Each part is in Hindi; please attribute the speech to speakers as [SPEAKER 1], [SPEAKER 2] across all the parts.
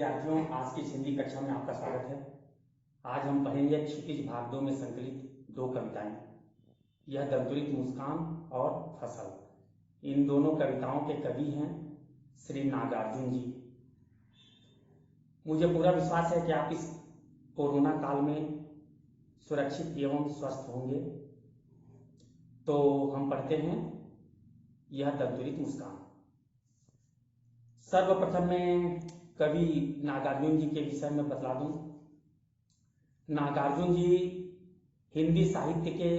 [SPEAKER 1] विद्यार्थियों, आज की हिंदी कक्षा में आपका स्वागत है। आज हम पढ़ेंगे क्षितिज भाग 2 में संकलित दो कविताएं। यह दंतुरित मुस्कान और फसल। इन दोनों कविताओं के कवि हैं श्री नागार्जुन जी। मुझे पूरा विश्वास है कि आप इस कोरोना काल में सुरक्षित एवं स्वस्थ होंगे। तो हम पढ़ते हैं यह दंतुरित मुस्कान। सर्वप्रथम मैं कवि नागार्जुन जी के विषय में बतला दूं। नागार्जुन जी हिंदी साहित्य के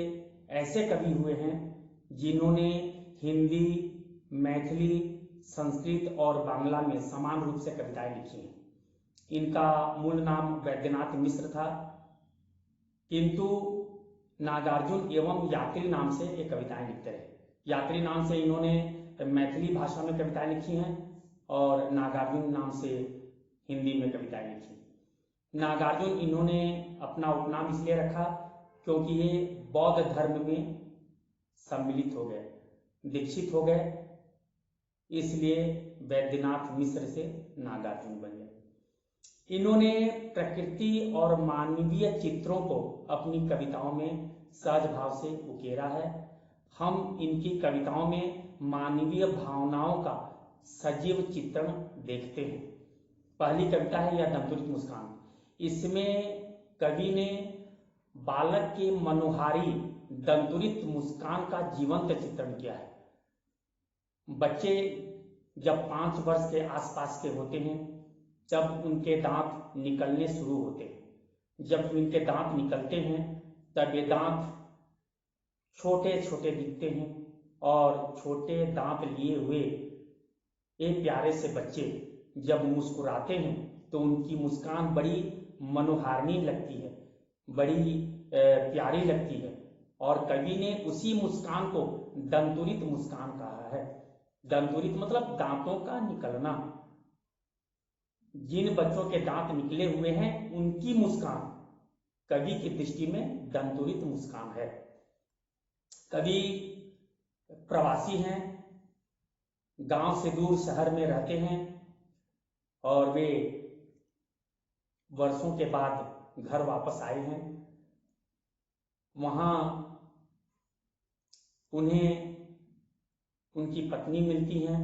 [SPEAKER 1] ऐसे कवि हुए हैं जिन्होंने हिंदी, मैथिली, संस्कृत और बांग्ला में समान रूप से कविताएं लिखी हैं। इनका मूल नाम वैद्यनाथ मिश्र था, किंतु नागार्जुन एवं यात्री नाम से ये कविताएं लिखते रहे। यात्री नाम से इन्होंने मैथिली भाषा में कविताएं लिखी हैं और नागार्जुन नाम से हिंदी में कविताएं लिखी। नागार्जुन इन्होंने अपना उपनाम इसलिए रखा क्योंकि ये बौद्ध धर्म में सम्मिलित हो गए, दीक्षित हो गए, इसलिए वैद्यनाथ मिश्र से नागार्जुन बन गए। इन्होंने प्रकृति और मानवीय चित्रों को अपनी कविताओं में सहज भाव से उकेरा है। हम इनकी कविताओं में मानवीय भावनाओं का सजीव चित्रण देखते हैं। पहली कविता है यह दंतुरित मुस्कान। इसमें कवि ने बालक के मनोहारी दंतुरित मुस्कान का जीवंत चित्रण किया है। बच्चे जब 5 वर्ष के आसपास के होते हैं तब उनके दांत निकलने शुरू होते हैं। जब इनके दांत निकलते हैं तब ये दांत छोटे छोटे दिखते हैं और छोटे दांत लिए हुए ये प्यारे से बच्चे जब मुस्कुराते हैं तो उनकी मुस्कान बड़ी मनोहारिणी लगती है, बड़ी प्यारी लगती है। और कवि ने उसी मुस्कान को दंतुरित मुस्कान कहा है। दंतुरित मतलब दांतों का निकलना। जिन बच्चों के दांत निकले हुए हैं उनकी मुस्कान कवि की दृष्टि में दंतुरित मुस्कान है। कवि प्रवासी हैं, गांव से दूर शहर में रहते हैं और वे वर्षों के बाद घर वापस आए हैं। वहां उन्हें उनकी पत्नी मिलती हैं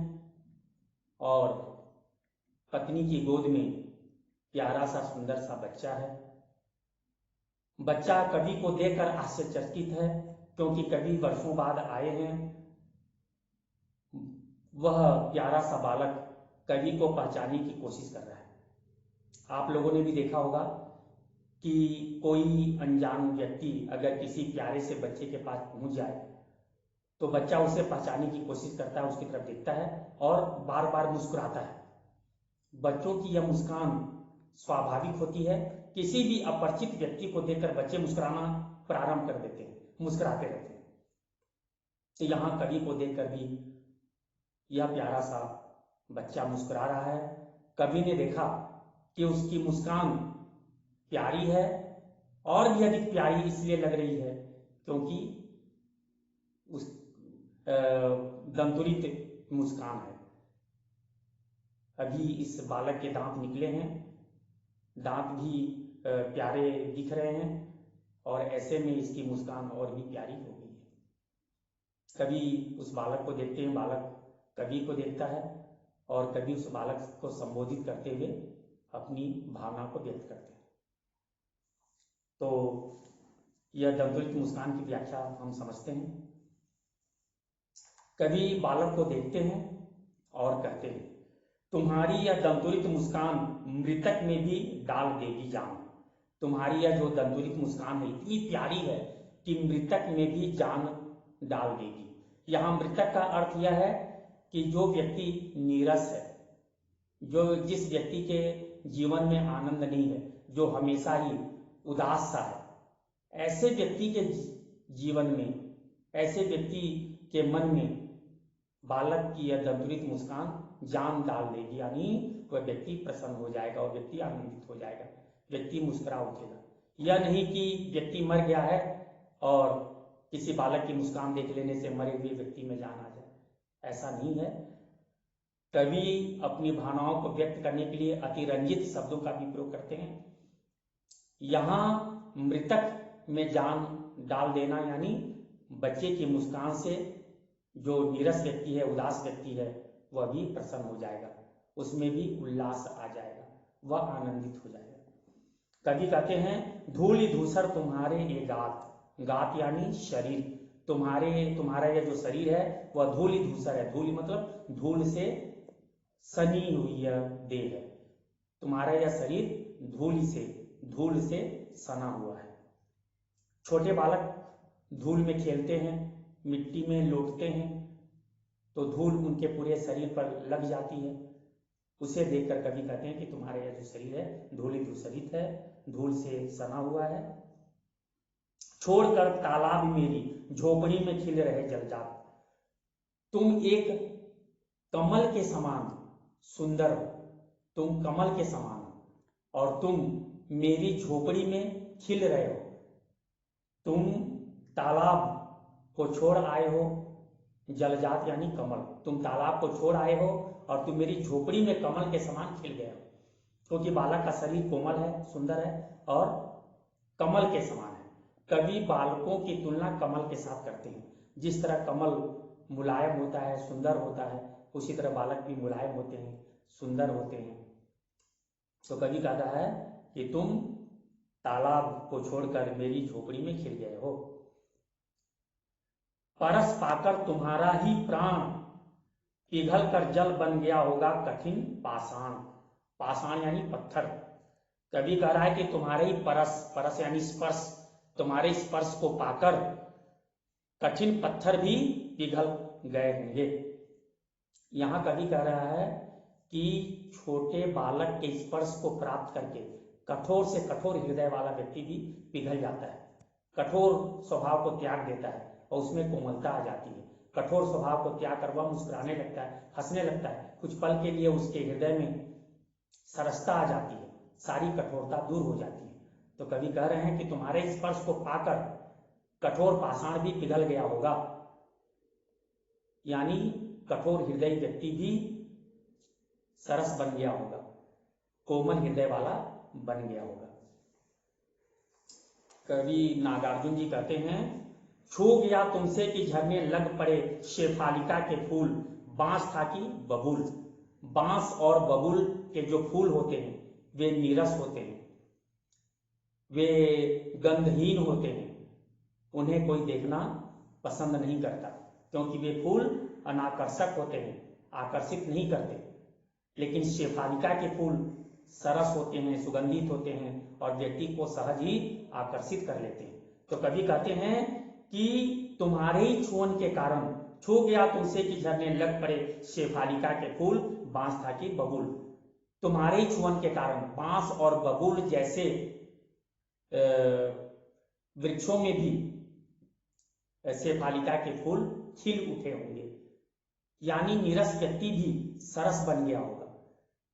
[SPEAKER 1] और पत्नी की गोद में प्यारा सा सुंदर सा बच्चा है। बच्चा कवि को देखकर आश्चर्यचकित है क्योंकि कवि वर्षों बाद आए हैं। वह प्यारा सा बालक कवि को पहचानने की कोशिश कर रहा है। आप लोगों ने भी देखा होगा कि कोई अनजान व्यक्ति अगर किसी प्यारे से बच्चे के पास पहुंच जाए तो बच्चा उसे पहचानने की कोशिश करता है, उसकी तरफ देखता है और बार बार मुस्कुराता है। बच्चों की यह मुस्कान स्वाभाविक होती है। किसी भी अपरिचित व्यक्ति को देखकर बच्चे मुस्कुराना प्रारंभ कर देते हैं, मुस्कुराते रहते हैं। तो यहाँ कवि को देखकर भी यह प्यारा सा बच्चा मुस्कुरा रहा है। कवि ने देखा कि उसकी मुस्कान प्यारी है और भी अधिक प्यारी इसलिए लग रही है क्योंकि उस दंतुरित मुस्कान है। अभी इस बालक के दांत निकले हैं, दांत भी प्यारे दिख रहे हैं और ऐसे में इसकी मुस्कान और भी प्यारी हो गई है। कवि उस बालक को देखते हैं, बालक कवि को देखता है और कवि उस बालक को संबोधित करते हुए अपनी भावना को व्यक्त करते हैं। तो यह दंतुरित मुस्कान की व्याख्या हम समझते हैं। कवि बालक को देखते हैं और कहते हैं, तुम्हारी यह दंतुरित मुस्कान मृतक में भी डाल देगी जान। तुम्हारी यह जो दंतुरित मुस्कान है इतनी प्यारी है कि मृतक में भी जान डाल देगी। यहाँ मृतक का अर्थ यह है कि जो व्यक्ति नीरस है, जो जिस व्यक्ति के जीवन में आनंद नहीं है, जो हमेशा ही उदास सा है, ऐसे व्यक्ति के जीवन में, ऐसे व्यक्ति के मन में बालक की यह दंतुरित मुस्कान जान डाल देगी। यानी वह व्यक्ति प्रसन्न हो जाएगा, वह व्यक्ति आनंदित हो जाएगा, व्यक्ति मुस्कुरा उठेगा। यह नहीं कि व्यक्ति मर गया है और किसी बालक की मुस्कान देख लेने से मरे हुए व्यक्ति में जान आ जाए, ऐसा नहीं है। कवि अपनी भावनाओं को व्यक्त करने के लिए अतिरंजित शब्दों का भी प्रयोग करते हैं। यहाँ मृतक में जान डाल देना, यानी बच्चे की मुस्कान से जो नीरस व्यक्ति है, उदास व्यक्ति है, वह भी प्रसन्न हो जाएगा, उसमें भी उल्लास आ जाएगा, वह आनंदित हो जाएगा। कवि कहते हैं धूलि धूसर तुम्हारे ये गात, गात यानी शरीर, तुम्हारा यह जो शरीर है वह धूलि धूसर है। धूलि मतलब धूल से सनी हुई यह देह है, तुम्हारा यह शरीर धूल से सना हुआ है। छोटे बालक धूल में खेलते हैं, मिट्टी में लौटते हैं, तो धूल उनके पूरे शरीर पर लग जाती है। उसे देखकर कवि कहते हैं कि तुम्हारा यह जो शरीर है धूलि धूसरित है, धूल से सना हुआ है। छोड़कर तालाब मेरी झोपड़ी में खिल रहे जलजात, तुम एक कमल के समान सुंदर हो, तुम कमल के समान हो और तुम मेरी झोपड़ी में खिल रहे हो। तुम तालाब को छोड़ आए हो, जलजात यानी कमल, तुम तालाब को छोड़ आए हो और तुम मेरी झोपड़ी में कमल के समान खिल गए हो। क्योंकि बालक का शरीर कोमल है, सुंदर है और कमल के समान है। कवि बालकों की तुलना कमल के साथ करते हैं। जिस तरह कमल मुलायम होता है, सुंदर होता है, उसी तरह बालक भी मुलायम होते हैं, सुंदर होते हैं। तो कवि कहता है कि तुम तालाब को छोड़कर मेरी झोपड़ी में खिल गए हो। परस पाकर तुम्हारा ही प्राण पिघल कर जल बन गया होगा कठिन पाषाण, पाषाण यानी पत्थर। कवि कह रहा है कि तुम्हारे ही परस यानी स्पर्श, तुम्हारे स्पर्श को पाकर कठिन पत्थर भी पिघल गए होंगे। यहाँ कवि कह रहा है कि छोटे बालक के स्पर्श को प्राप्त करके कठोर से कठोर हृदय वाला व्यक्ति भी पिघल जाता है, कठोर स्वभाव को त्याग देता है और उसमें कोमलता आ जाती है। कठोर स्वभाव को त्याग कर वह मुस्कुराने लगता है, हंसने लगता है, कुछ पल के लिए उसके हृदय में सरसता आ जाती है, सारी कठोरता दूर हो जाती है। तो कवि कह रहे हैं कि तुम्हारे स्पर्श को पाकर कठोर पाषाण भी पिघल गया होगा, यानी कठोर हृदय व्यक्ति भी सरस बन गया होगा, कोमल हृदय वाला बन गया होगा। कवि नागार्जुन जी कहते हैं छू गया तुमसे कि झरने लग पड़े शेफालिका के फूल, बांस था कि बबूल। बांस और बबूल के जो फूल होते हैं वे नीरस होते हैं, वे गंधहीन होते हैं, उन्हें कोई देखना पसंद नहीं करता क्योंकि वे फूल अनाकर्षक होते हैं, आकर्षित नहीं करते। लेकिन शेफालिका के फूल सरस होते हैं, सुगंधित होते हैं और व्यक्ति को सहज ही आकर्षित कर लेते हैं। तो कवि कहते हैं कि तुम्हारे ही छुअन के कारण छू गया तुमसे कि झरने लग पड़े शेफालिका के फूल, बांस था कि बबूल। तुम्हारे ही छुअन के कारण बांस और बबूल जैसे वृक्षों में भी शेफालिका के फूल खिल उठे होंगे, यानी नीरस व्यक्ति भी सरस बन गया होगा।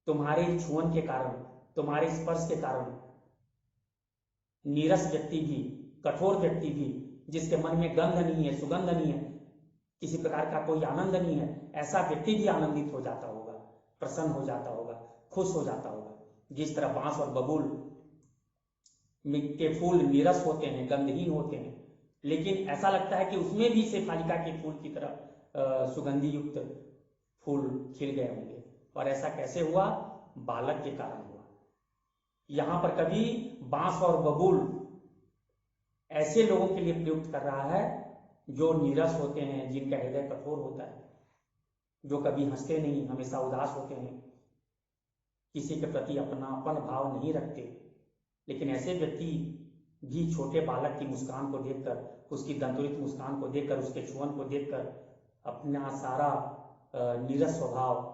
[SPEAKER 1] तुम्हारे छुअन के कारण, तुम्हारे स्पर्श के कारण नीरस व्यक्ति भी, कठोर व्यक्ति भी, जिसके मन में गंध नहीं है, सुगंध नहीं है, किसी प्रकार का कोई आनंद नहीं है, ऐसा व्यक्ति भी आनंदित हो जाता होगा, प्रसन्न हो जाता होगा, खुश हो जाता होगा। जिस तरह बांस और बबूल के फूल नीरस होते हैं, गंधहीन होते हैं, लेकिन ऐसा लगता है कि उसमें भी शेफालिका के फूल की तरह सुगंधि युक्त फूल खिल गए होंगे। और ऐसा कैसे हुआ? बालक के कारण हुआ। यहां पर कभी बांस और बबूल ऐसे लोगों के लिए प्रयुक्त कर रहा है जो नीरस होते हैं, जिनका हृदय कठोर होता है, जो कभी हंसते नहीं, हमेशा उदास होते हैं, किसी के प्रति अपनापन भाव नहीं रखते। लेकिन ऐसे व्यक्ति भी छोटे बालक की मुस्कान को देखकर, उसकी दंतुरित मुस्कान को देखकर, उसके छुअन को देखकर अपना सारा नीरस स्वभाव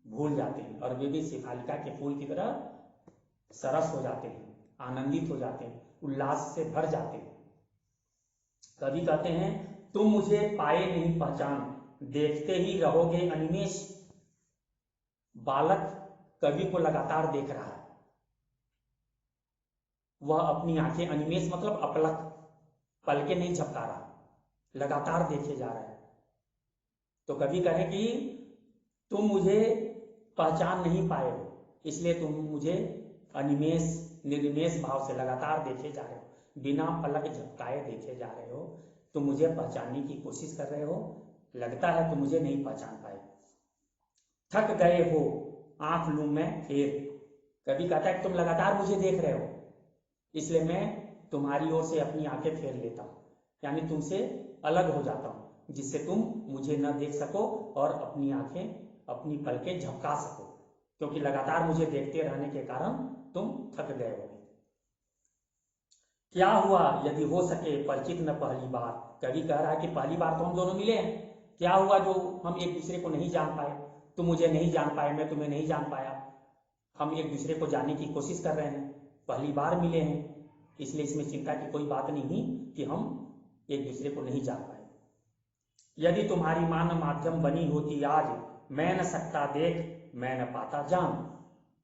[SPEAKER 1] भूल जाते हैं और वे भी शेफालिका के फूल की तरह सरस हो जाते हैं, आनंदित हो जाते हैं, उल्लास से भर जाते हैं। कवि कहते हैं तुम मुझे पाए नहीं पहचान, देखते ही रहोगे अनिमेष। बालक कवि को लगातार देख रहा है, वह अपनी आंखें, अनिमेष मतलब अपलक, पलके नहीं झपका रहा, लगातार देखे जा रहा है। तो कवि कहे कि तुम मुझे पहचान नहीं पाए हो, इसलिए तुम मुझे अनिमेष निर्निमेष भाव से लगातार देखे जा रहे हो, बिना पलक झपकाए देखे जा रहे हो। तुम मुझे पहचानने की कोशिश कर रहे हो, लगता है तुम मुझे नहीं पहचान पाए। थक गए हो, आंख लूं मैं फेर। कभी कहता है कि तुम लगातार मुझे देख रहे हो, इसलिए मैं तुम्हारी ओर से अपनी आंखें फेर लेता हूं, यानी तुमसे अलग हो जाता हूं, जिससे तुम मुझे न देख सको और अपनी आंखें अपनी पलकें झपका सको, क्योंकि लगातार मुझे देखते रहने के कारण तुम थक गए हो। क्या हुआ यदि हो सके परिचित न पहली बार। कवि कह रहा है कि पहली बार तो हम दोनों मिले हैं, क्या हुआ जो हम एक दूसरे को नहीं जान पाए। तुम मुझे नहीं जान पाए, मैं तुम्हें नहीं जान पाया, हम एक दूसरे को जानने की कोशिश कर रहे हैं, पहली बार मिले हैं, इसलिए इसमें चिंता की कोई बात नहीं कि हम एक दूसरे को नहीं जान पाए। यदि तुम्हारी मां न माध्यम बनी होती आज, मैं न सकता देख मैं न पाता जान।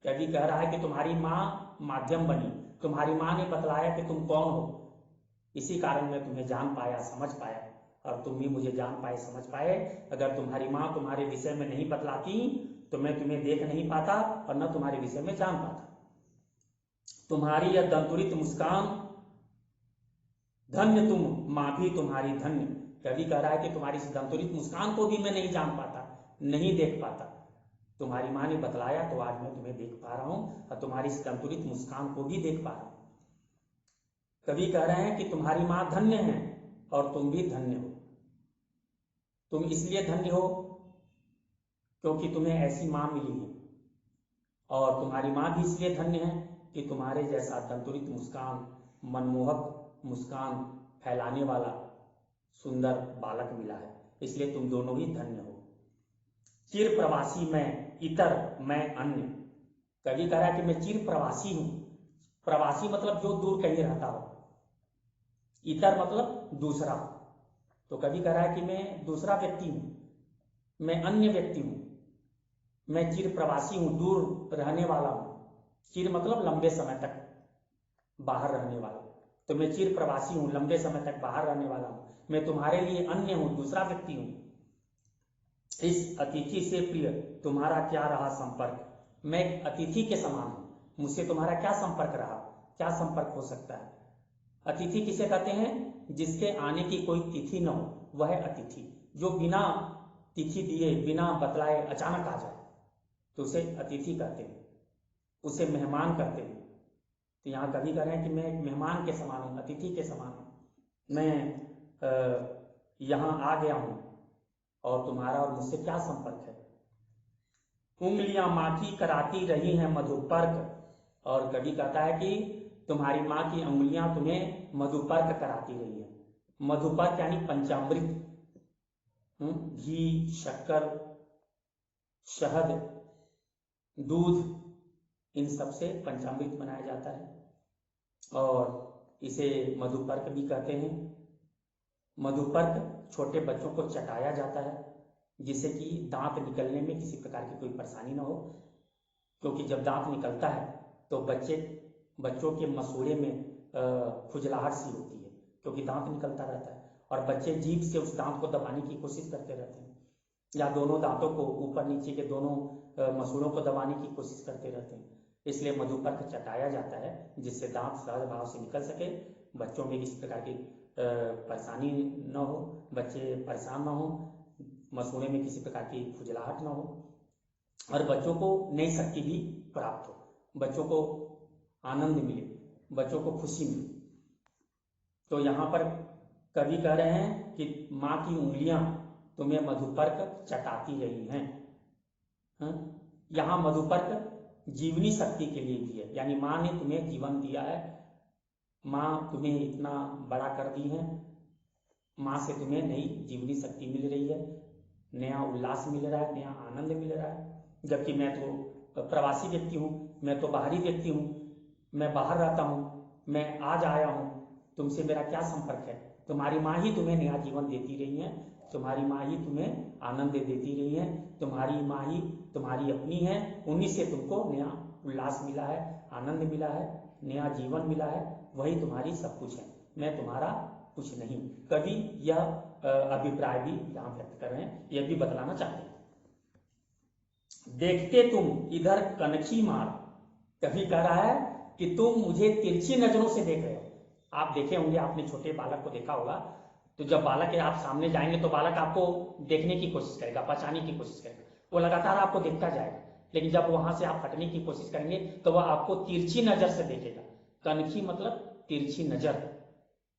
[SPEAKER 1] कवि कह रहा है कि तुम्हारी मां माध्यम बनी, तुम्हारी मां ने बतलाया कि तुम कौन हो, इसी कारण मैं तुम्हें जान पाया, समझ पाया, और तुम भी मुझे जान पाए, समझ पाए। अगर तुम्हारी मां तुम्हारे विषय में नहीं बतलाती तो मैं तुम्हें देख नहीं पाता और न तुम्हारे विषय में जान पाता। तुम्हारी यह दंतुरित मुस्कान धन्य तुम, मां भी तुम्हारी धन्य। कवि कह रहा है कि तुम्हारी इस दंतुरित मुस्कान को भी मैं नहीं जान पाता, नहीं देख पाता, तुम्हारी मां ने बतलाया तो आज मैं तुम्हें देख पा रहा हूं और तुम्हारी इस दंतुरित मुस्कान को भी देख पा रहा हूं। कवि कह रहे हैं कि तुम्हारी मां धन्य है और तुम भी धन्य हो। तुम इसलिए धन्य हो क्योंकि तुम्हें ऐसी मां मिली है, और तुम्हारी मां भी इसलिए धन्य है कि तुम्हारे जैसा दंतुरित मुस्कान, मनमोहक मुस्कान फैलाने वाला सुंदर बालक मिला है, इसलिए तुम दोनों ही धन्य हो। चिर प्रवासी मैं, इतर मैं अन्य। कवि कह रहा है कि मैं चिर प्रवासी हूं। प्रवासी मतलब जो दूर कहीं रहता हो, इतर मतलब दूसरा। तो कवि कह रहा है कि मैं दूसरा व्यक्ति हूं, मैं अन्य व्यक्ति हूं, मैं चिर प्रवासी हूं, दूर रहने वाला हूं। चिर मतलब लंबे समय तक बाहर रहने वाला, तो मैं चिर प्रवासी हूं, लंबे समय तक बाहर रहने वाला हूं, मैं तुम्हारे लिए अन्य हूं, दूसरा व्यक्ति हूं। इस अतिथि से प्रिय तुम्हारा क्या रहा संपर्क। मैं एक अतिथि के समान हूं, मुझसे तुम्हारा क्या संपर्क रहा, क्या संपर्क हो सकता है। अतिथि किसे कहते हैं, जिसके आने की कोई तिथि न हो, वह है अतिथि। जो बिना तिथि दिए, बिना बतलाए अचानक आ जाए तो उसे अतिथि कहते हैं, उसे मेहमान कहते हैं। तो यहाँ कवि कह रहे हैं कि मैं एक मेहमान के समान हूं, अतिथि के समान हूं, मैं यहाँ आ गया हूं और तुम्हारा और मुझसे क्या संपर्क है। उंगलियां मां की कराती रही हैं मधुपर्क, और कवि कहता है कि तुम्हारी मां की उंगलियां तुम्हें मधुपर्क कराती रही है। मधुपर्क यानी पंचामृत, घी, शक्कर, शहद, दूध, इन सब से पंचामृत बनाया जाता है और इसे मधुपर्क भी कहते हैं। मधुपर्क छोटे बच्चों को चटाया जाता है जिससे कि दांत निकलने में किसी प्रकार की कोई परेशानी ना हो, क्योंकि जब दांत निकलता है तो बच्चों के मसूड़े में खुजलाहट सी होती है, क्योंकि दांत निकलता रहता है और बच्चे जीभ से उस दांत को दबाने की कोशिश करते रहते हैं, या दोनों दांतों को, ऊपर नीचे के दोनों मसूड़ों को दबाने की कोशिश करते रहते हैं। इसलिए मधुपर्क चटाया जाता है जिससे दांत सहज भाव से निकल सके, बच्चों में किसी प्रकार की परेशानी न हो, बच्चे परेशान न हो, मसूड़े में किसी प्रकार की खुजलाहट न हो, और बच्चों को नई शक्ति भी प्राप्त हो, बच्चों को आनंद मिले, बच्चों को खुशी मिले। तो यहाँ पर कवि कह रहे हैं कि माँ की उंगलियां तुम्हें मधुपर्क चटाती रही हैं। यहाँ मधुपर्क जीवनी शक्ति के लिए भी है, यानी माँ ने तुम्हें जीवन दिया है, माँ तुम्हें इतना बड़ा कर दी है, माँ से तुम्हें नई जीवनी शक्ति मिल रही है, नया उल्लास मिल रहा है, नया आनंद मिल रहा है। जबकि मैं तो प्रवासी व्यक्ति हूँ, मैं तो बाहरी व्यक्ति हूँ, मैं बाहर रहता हूँ, मैं आज आया हूँ, तुमसे मेरा क्या संपर्क है। तुम्हारी माँ ही तुम्हें नया जीवन देती रही है, तुम्हारी माँ ही तुम्हें आनंद देती रही है, तुम्हारी माँ ही तुम्हारी अपनी है, उन्हीं से तुमको नया उल्लास मिला है, आनंद मिला है, नया जीवन मिला है, वही तुम्हारी सब कुछ है, मैं तुम्हारा कुछ नहीं। कवि यह अभिप्राय भी यहाँ व्यक्त कर रहे हैं, यह भी बतलाना चाहते हैं। देखते तुम इधर कनखी मार। कभी कह रहा है कि तुम मुझे तिरछी नजरों से देख रहे हो। आप देखे होंगे, आपने छोटे बालक को देखा होगा, तो जब बालक के आप सामने जाएंगे तो बालक आपको देखने की कोशिश करेगा, पहचानने की कोशिश करेगा, वो लगातार आपको देखता जाएगा। लेकिन जब वहां से आप हटने की कोशिश करेंगे तो वह आपको तिरछी नजर से देखेगा। कनखी मतलब तिरछी नजर,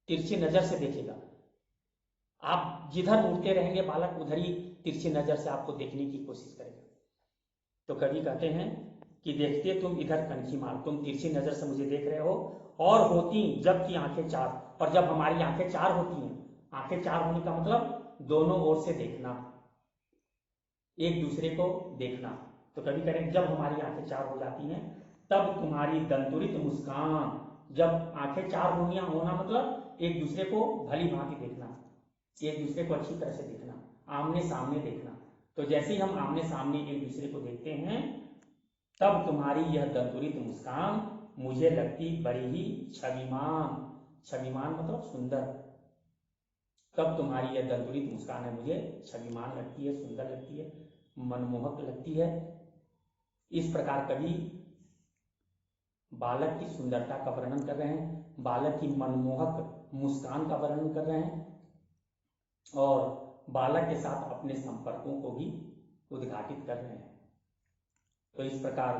[SPEAKER 1] तिरछी नजर से देखेगा। आप जिधर मुड़ते रहेंगे बालक उधर ही तिरछी नजर से आपको देखने की कोशिश करेगा। तो कवि कहते हैं कि देखते तुम इधर कनखी मार, तुम तिरछी नजर से मुझे देख रहे हो, और होती जबकि आंखें चार, और जब हमारी आंखें चार होती हैं, आंखें चार होने का मतलब दोनों ओर से देखना, एक दूसरे को देखना। तो कभी करें जब हमारी आंखें चार हो जाती हैं तब तुम्हारी दंतुरित मुस्कान, जब आंखें चार होना मतलब एक दूसरे को भली भांति देखना, एक दूसरे को अच्छी तरह से देखना, आमने सामने देखना। तो जैसे ही हम आमने सामने एक दूसरे को देखते हैं तब तुम्हारी यह दंतुरित मुस्कान मुझे लगती बड़ी ही छविमान, छविमान मतलब सुंदर। तब तुम्हारी यह दंतुरित मुस्कान है मुझे छविमान लगती है, सुंदर लगती है, मनमोहक लगती है। इस प्रकार कवि बालक की सुंदरता का वर्णन कर रहे हैं, बालक की मनमोहक मुस्कान का वर्णन कर रहे हैं, और बालक के साथ अपने संपर्कों को भी उद्घाटित कर रहे हैं। तो इस प्रकार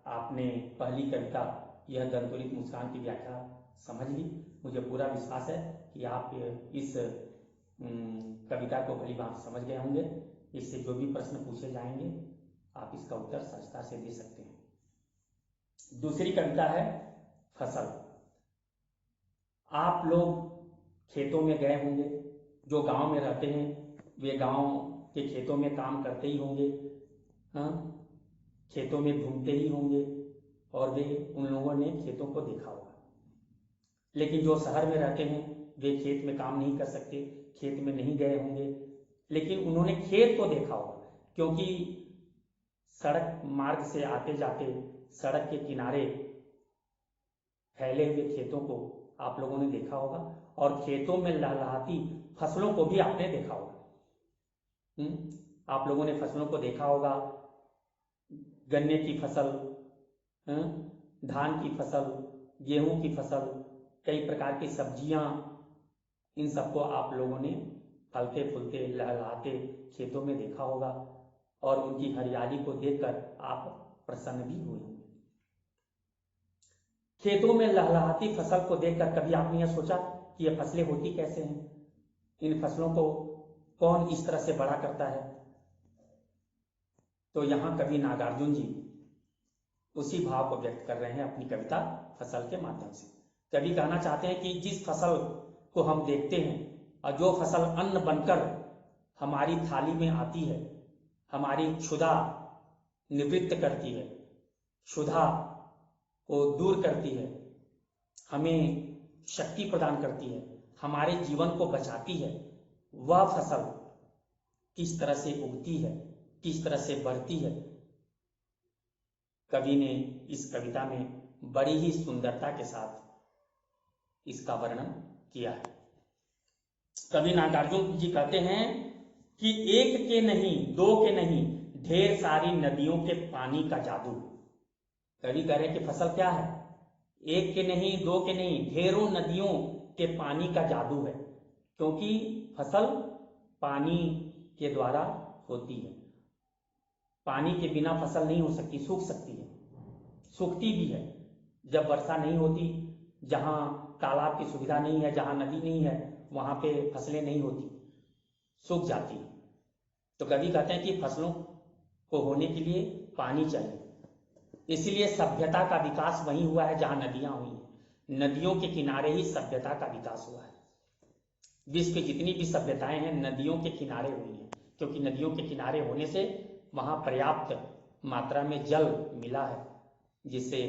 [SPEAKER 1] आपने पहली कविता यह दंतुरित मुस्कान की व्याख्या समझ ली। मुझे पूरा विश्वास है कि आप इस कविता को भली भांति समझ गए होंगे। इससे जो भी प्रश्न पूछे जाएंगे आप इसका उत्तर सहजता से दे सकते हैं। दूसरी कविता है फसल। आप लोग खेतों में गए होंगे, जो गांव में रहते हैं वे गांव के खेतों में काम करते ही होंगे, खेतों में घूमते ही होंगे, और वे उन लोगों ने खेतों को देखा होगा। लेकिन जो शहर में रहते हैं वे खेत में काम नहीं कर सकते, खेत में नहीं गए होंगे, लेकिन उन्होंने खेत को देखा होगा, क्योंकि सड़क मार्ग से आते जाते सड़क के किनारे फैले हुए खेतों को आप लोगों ने देखा होगा, और खेतों में लहलहाती फसलों को भी आपने देखा होगा। आप लोगों ने फसलों को देखा होगा, गन्ने की फसल, धान की फसल, गेहूं की फसल, कई प्रकार की सब्जियां, इन सबको आप लोगों ने फलते फूलते लहलहाते खेतों में देखा होगा, और उनकी हरियाली को देखकर आप प्रसन्न भी हुए होंगे। खेतों में लहलहाती फसल को देखकर कभी आपने यह सोचा कि ये फसलें होती कैसे हैं, इन फसलों को कौन इस तरह से बड़ा करता है? तो यहां कवि नागार्जुन जी उसी भाव को व्यक्त कर रहे हैं अपनी कविता फसल के माध्यम से। कवि कहना चाहते हैं कि जिस फसल को हम देखते हैं और जो फसल अन्न बनकर हमारी थाली में आती है, हमारी क्षुधा निवृत्त करती है, क्षुधा को दूर करती है, हमें शक्ति प्रदान करती है, हमारे जीवन को बचाती है, वह फसल किस तरह से उगती है, किस तरह से बढ़ती है, कवि ने इस कविता में बड़ी ही सुंदरता के साथ इसका वर्णन किया है। कवि नागार्जुन जी कहते हैं कि एक के नहीं, दो के नहीं, ढेर सारी नदियों के पानी का जादू। कवि कह रहे हैं कि फसल क्या है? एक के नहीं, दो के नहीं, ढेरों नदियों के पानी का जादू है, क्योंकि फसल पानी के द्वारा होती है। पानी के बिना फसल नहीं हो सकती, सूख सकती है, सूखती भी है। जब वर्षा नहीं होती, जहां तालाब की सुविधा नहीं है, जहां नदी नहीं है, वहां पे फसलें नहीं होती, सूख जाती है। तो कवि कहते हैं कि फसलों को होने के लिए पानी चाहिए, इसीलिए सभ्यता का विकास वहीं हुआ है जहां नदियां हुई हैं। नदियों के किनारे ही सभ्यता का विकास हुआ है। विश्व की जितनी भी सभ्यताएं हैं नदियों के किनारे हुई हैं, क्योंकि नदियों के किनारे होने से वहां पर्याप्त मात्रा में जल मिला है, जिससे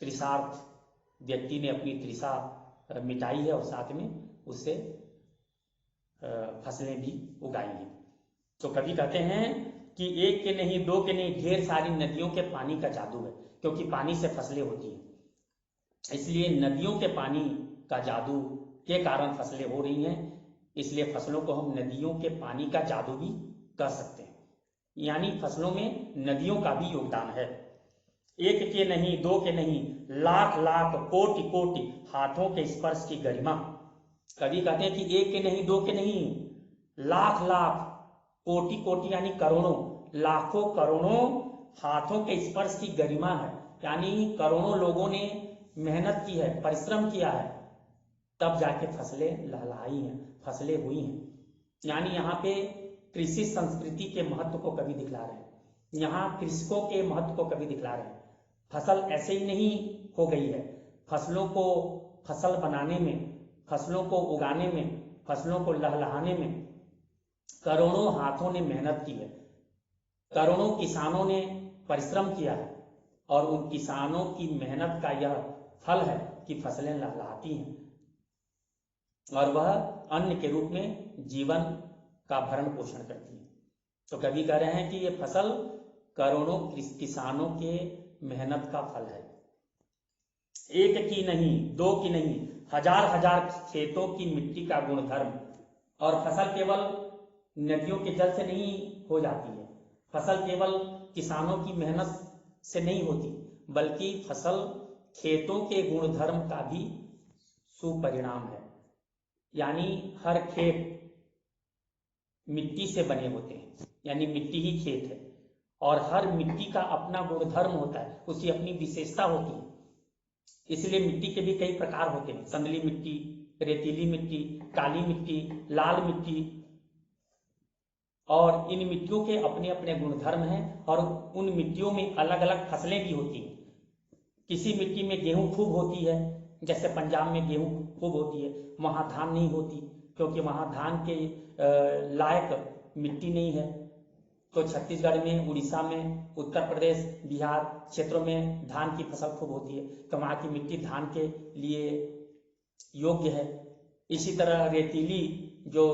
[SPEAKER 1] तृषार्थ व्यक्ति ने अपनी तृषा मिटाई है और साथ में उससे फसलें भी उगाई हैं। तो कवि कहते हैं कि एक के नहीं, दो के नहीं, ढेर सारी नदियों के पानी का जादू है, क्योंकि पानी से फसलें होती हैं, इसलिए नदियों के पानी का जादू के कारण फसलें हो रही हैं, इसलिए फसलों को हम नदियों के पानी का जादू भी कह सकते हैं। यानी फसलों में नदियों का भी योगदान है। एक के नहीं, दो के नहीं, लाख लाख कोटि कोटि हाथों के स्पर्श की गरिमा। कवि कहते हैं कि एक के नहीं, दो के नहीं, लाख लाख कोटि कोटि यानी करोड़ों, लाखों करोड़ों हाथों के स्पर्श की गरिमा है। यानी करोड़ों लोगों ने मेहनत की है, परिश्रम किया है, तब जाके फसलें लहलहाई हैं, फसलें हुई हैं। यानी यहाँ पे कृषि संस्कृति के महत्व को कवि दिखला रहे हैं, यहाँ कृषकों के महत्व को कवि दिखला रहे हैं। फसल ऐसे ही नहीं हो गई है, फसलों को फसल बनाने में, फसलों को उगाने में, फसलों को लहलहाने में करोड़ों हाथों ने मेहनत की है, करोड़ों किसानों ने परिश्रम किया है, और उन किसानों की मेहनत का यह फल है कि फसलें लहलहाती हैं और वह अन्न के रूप में जीवन का भरण पोषण करती है। तो कवि कह रहे हैं कि ये फसल करोड़ों किसानों के मेहनत का फल है। एक की नहीं, दो की नहीं, हजार हजार खेतों की मिट्टी का गुणधर्म। और फसल केवल नदियों के जल से नहीं हो जाती है, फसल केवल किसानों की मेहनत से नहीं होती, बल्कि फसल खेतों के गुणधर्म का भी सुपरिणाम है। यानी हर खेत मिट्टी से बने होते हैं, यानी मिट्टी ही खेत है, और हर मिट्टी का अपना गुणधर्म होता है, उसकी अपनी विशेषता होती है। इसलिए मिट्टी के भी कई प्रकार होते हैं, संदली मिट्टी, रेतीली मिट्टी, काली मिट्टी, लाल मिट्टी, और इन मिट्टियों के अपने अपने गुणधर्म हैं, और उन मिट्टियों में अलग अलग फसलें भी होती हैं। किसी मिट्टी में गेहूं खूब होती है, जैसे पंजाब में गेहूं खूब होती है, वहां धान नहीं होती, क्योंकि वहां धान के लायक मिट्टी नहीं है। तो छत्तीसगढ़ में, उड़ीसा में, उत्तर प्रदेश, बिहार क्षेत्रों में धान की फसल खूब होती है, तो वहाँ की मिट्टी धान के लिए योग्य है। इसी तरह रेतीली जो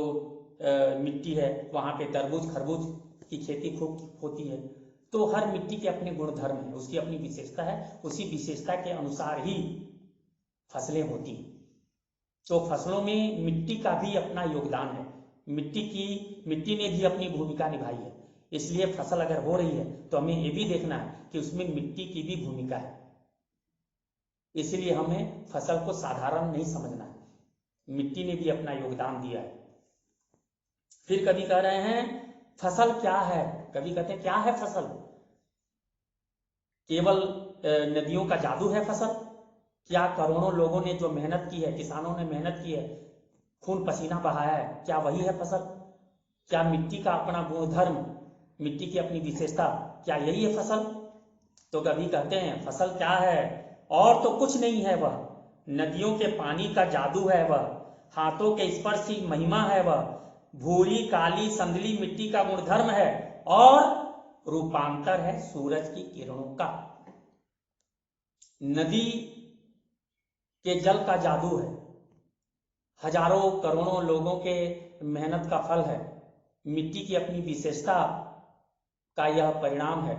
[SPEAKER 1] मिट्टी है, वहाँ पे तरबूज खरबूज की खेती खूब होती है। तो हर मिट्टी के अपने गुणधर्म है, उसकी अपनी विशेषता है, उसी विशेषता के अनुसार ही फसलें होती हैं। तो फसलों में मिट्टी का भी अपना योगदान है, मिट्टी ने भी अपनी भूमिका निभाई है। इसलिए फसल अगर हो रही है तो हमें ये भी देखना है कि उसमें मिट्टी की भी भूमिका है। इसलिए हमें फसल को साधारण नहीं समझना है, मिट्टी ने भी अपना योगदान दिया है। फिर कवि कह रहे हैं फसल क्या है। कवि कहते हैं क्या है फसल? केवल नदियों का जादू है फसल? क्या करोड़ों लोगों ने जो मेहनत की है, किसानों ने मेहनत की है, खून पसीना बहाया है, क्या वही है फसल? क्या मिट्टी का अपना गुणधर्म, मिट्टी की अपनी विशेषता, क्या यही है फसल? तो कवि कहते हैं फसल क्या है? और तो कुछ नहीं है वह, नदियों के पानी का जादू है वह, हाथों के स्पर्श की महिमा है वह, भूरी काली संदली मिट्टी का गुणधर्म है, और रूपांतर है सूरज की किरणों का। नदी के जल का जादू है, हजारों करोड़ों लोगों के मेहनत का फल है, मिट्टी की अपनी विशेषता का यह परिणाम है,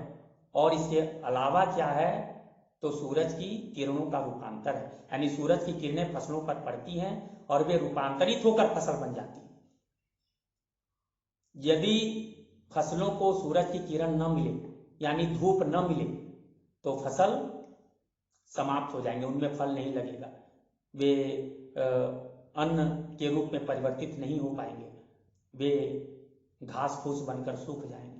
[SPEAKER 1] और इसके अलावा क्या है तो सूरज की किरणों का रूपांतर है। यानी सूरज की किरणें फसलों पर पड़ती हैं और वे रूपांतरित होकर फसल बन जाती है। यदि फसलों को सूरज की किरण न मिले, यानी धूप न मिले, तो फसल समाप्त हो जाएंगे, उनमें फल नहीं लगेगा, वे अन्न के रूप में परिवर्तित नहीं हो पाएंगे, वे घास फूस बनकर सूख जाएंगे।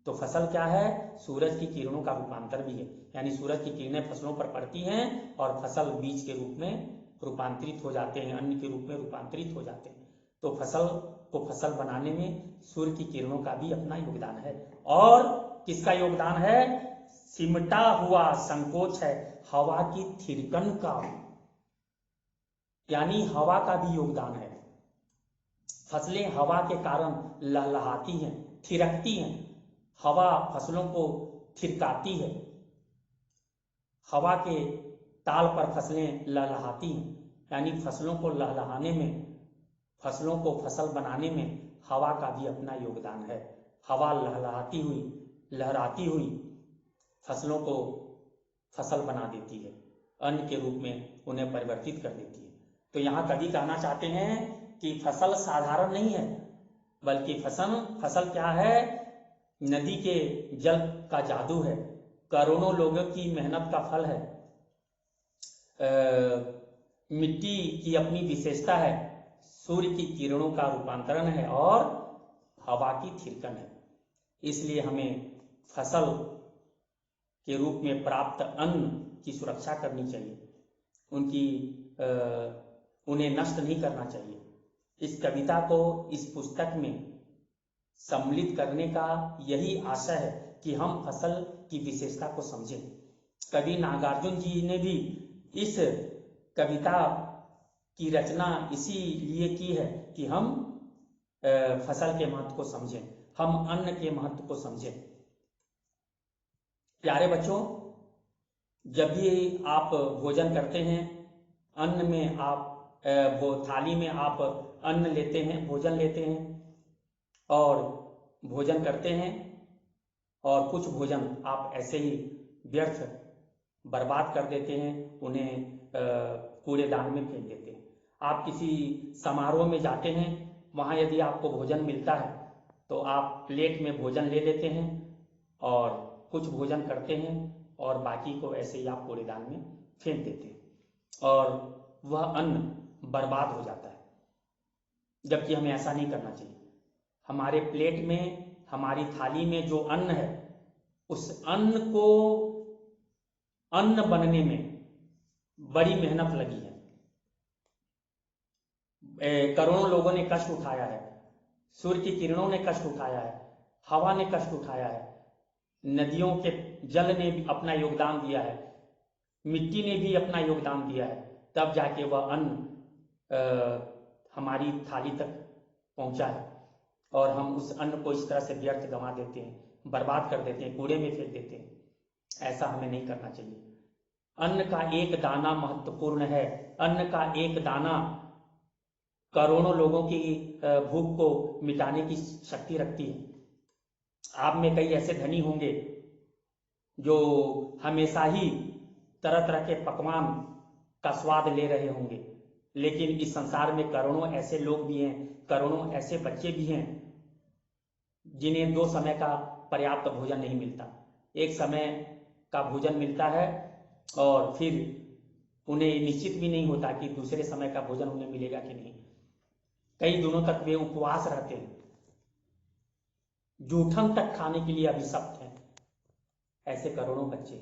[SPEAKER 1] तो फसल क्या है? सूरज की किरणों का रूपांतर भी है, यानी सूरज की किरणें फसलों पर पड़ती हैं और फसल बीज के रूप में रूपांतरित हो जाते हैं, अन्न के रूप में रूपांतरित हो जाते हैं। तो फसल को फसल बनाने में सूर्य की किरणों का भी अपना योगदान है। और किसका योगदान है? सिमटा हुआ संकोच है हवा की थिरकन का, यानी हवा का भी योगदान है। फसलें हवा के कारण लहलहाती हैं, थिरकती हैं, हवा फसलों को थिरकाती है, हवा के ताल पर फसलें लहलहाती हैं। यानी फसलों को लहलहाने में, फसलों को फसल बनाने में हवा का भी अपना योगदान है। हवा लहलहाती हुई, लहराती हुई फसलों को फसल बना देती है, अन्न के रूप में उन्हें परिवर्तित कर देती है। तो यहाँ कवि कहना चाहते हैं कि फसल साधारण नहीं है, बल्कि फसल क्या है? नदी के जल का जादू है, करोड़ों लोगों की मेहनत का फल है, मिट्टी की अपनी विशेषता है, सूर्य की किरणों का रूपांतरण है और हवा की थिरकन है। इसलिए हमें फसल के रूप में प्राप्त अन्न की सुरक्षा करनी चाहिए, उन्हें नष्ट नहीं करना चाहिए। इस कविता को इस पुस्तक में सम्मिलित करने का यही आशय है कि हम फसल की विशेषता को समझें। कवि नागार्जुन जी ने भी इस कविता की रचना इसीलिए की है कि हम फसल के महत्व को समझें, हम अन्न के महत्व को समझें। प्यारे बच्चों, जब भी आप भोजन करते हैं, अन्न में आप वो थाली में आप अन्न लेते हैं, भोजन लेते हैं और भोजन करते हैं, और कुछ भोजन आप ऐसे ही व्यर्थ बर्बाद कर देते हैं, उन्हें कूड़ेदान में फेंक देते हैं। आप किसी समारोह में जाते हैं, वहाँ यदि आपको भोजन मिलता है तो आप प्लेट में भोजन ले लेते हैं और कुछ भोजन करते हैं और बाकी को ऐसे ही आप कूड़ेदान में फेंक देते हैं और वह अन्न बर्बाद हो जाता है, जबकि हमें ऐसा नहीं करना चाहिए। हमारे प्लेट में, हमारी थाली में जो अन्न है, उस अन्न को अन्न बनने में बड़ी मेहनत लगी है, करोड़ों लोगों ने कष्ट उठाया है, सूर्य की किरणों ने कष्ट उठाया है, हवा ने कष्ट उठाया है, नदियों के जल ने भी अपना योगदान दिया है, मिट्टी ने भी अपना योगदान दिया है, तब जाके वह अन्न हमारी थाली तक पहुंचा है और हम उस अन्न को इस तरह से व्यर्थ गंवा देते हैं, बर्बाद कर देते हैं, कूड़े में फेंक देते हैं। ऐसा हमें नहीं करना चाहिए। अन्न का एक दाना महत्वपूर्ण है। अन्न का एक दाना करोड़ों लोगों की भूख को मिटाने की शक्ति रखती है। आप में कई ऐसे धनी होंगे जो हमेशा ही तरह तरह के पकवान का स्वाद ले रहे होंगे, लेकिन इस संसार में करोड़ों ऐसे लोग भी हैं, करोड़ों ऐसे बच्चे भी हैं जिन्हें 2 समय का पर्याप्त भोजन नहीं मिलता। एक समय का भोजन मिलता है और फिर उन्हें निश्चित भी नहीं होता कि दूसरे समय का भोजन उन्हें मिलेगा कि नहीं। कई दिनों तक वे उपवास रहते हैं, जूठन तक खाने के लिए अभिशप्त हैं, ऐसे करोड़ों बच्चे।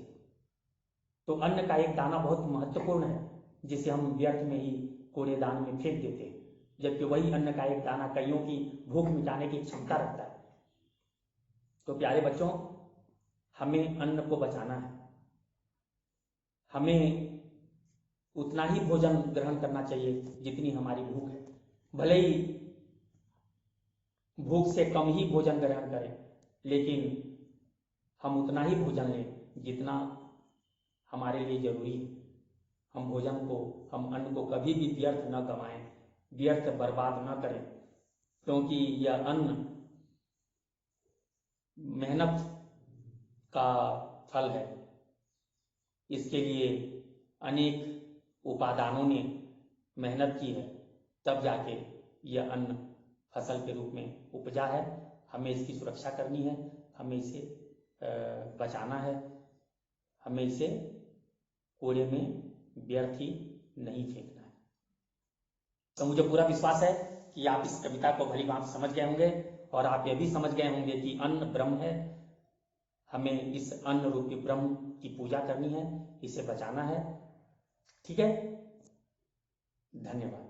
[SPEAKER 1] तो अन्न का एक दाना बहुत महत्वपूर्ण है, जिसे हम व्यर्थ में ही कूड़ेदान में फेंक देते हैं, जबकि वही अन्न का एक दाना कईयों की भूख मिटाने की क्षमता रखता है। तो प्यारे बच्चों, हमें अन्न को बचाना है, हमें उतना ही भोजन ग्रहण करना चाहिए जितनी हमारी भूख है। भले ही भूख से कम ही भोजन ग्रहण करें, लेकिन हम उतना ही भोजन लें जितना हमारे लिए जरूरी है। हम अन्न को कभी भी व्यर्थ न गंवाएं, व्यर्थ बर्बाद न करें, क्योंकि यह अन्न मेहनत का फल है। इसके लिए अनेक उपादानों ने मेहनत की है, तब जाके यह अन्न फसल के रूप में उपजा है। हमें इसकी सुरक्षा करनी है, हमें इसे बचाना है, हमें इसे कूड़े में व्यर्थ ही नहीं फेंकना है। तो मुझे पूरा विश्वास है कि आप इस कविता को भली भांति समझ गए होंगे और आप यह भी समझ गए होंगे कि अन्न ब्रह्म है, हमें इस अन्न रूपी ब्रह्म की पूजा करनी है, इसे बचाना है। ठीक है, धन्यवाद।